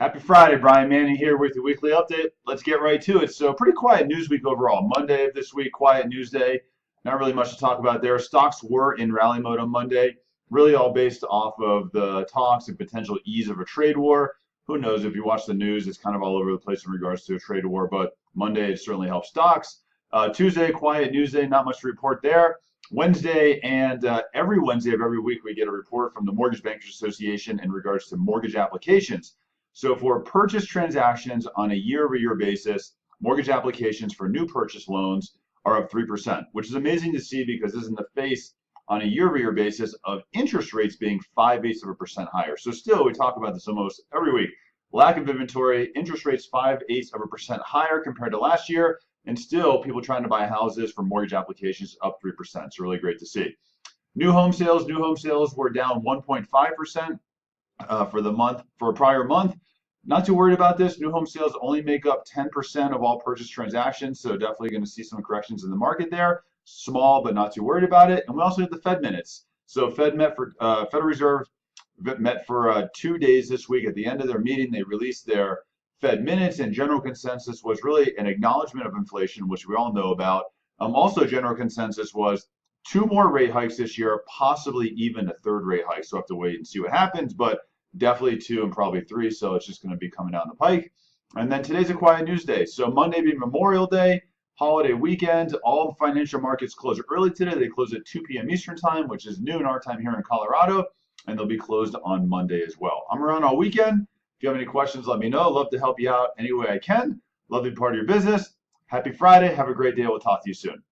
Happy Friday, Brian Manning here with your weekly update. Let's get right to it. So, pretty quiet news week overall. Monday of this week, quiet news day. Not really much to talk about there. Stocks were in rally mode on Monday, really all based off of the talks and potential ease of a trade war. Who knows? If you watch the news, it's kind of all over the place in regards to a trade war, but Monday it certainly helped stocks. Tuesday, quiet news day, not much to report there. Wednesday and every Wednesday of every week, we get a report from the Mortgage Bankers Association in regards to mortgage applications. So for purchase transactions on a year-over-year basis, mortgage applications for new purchase loans are up 3%, which is amazing to see because this is in the face on a year-over-year basis of interest rates being 5/8% higher. So still, we talk about this almost every week. Lack of inventory, interest rates 5/8% higher compared to last year, and still people trying to buy houses for mortgage applications up 3%. It's really great to see. New home sales were down 1.5% for the month for a prior month. Not too worried about this. New home sales only make up 10% of all purchase transactions, so definitely going to see some corrections in the market there. Small, but not too worried about it. And we also have the Fed minutes. So Federal Reserve met for 2 days this week. At the end of their meeting, they released their Fed minutes, and general consensus was really an acknowledgement of inflation, which we all know about. Also, general consensus was two more rate hikes this year, possibly even a third rate hike. So we'll have to wait and see what happens, but definitely two and probably three. So it's just going to be coming down the pike. And then today's a quiet news day. So Monday being Memorial Day, holiday weekend, all financial markets close early today. They close at 2 p.m. Eastern time, which is noon our time here in Colorado, and they'll be closed on Monday as well. I'm around all weekend. If you have any questions, let me know. Love to help you out any way I can. Love to be part of your business. Happy Friday. Have a great day. We'll talk to you soon.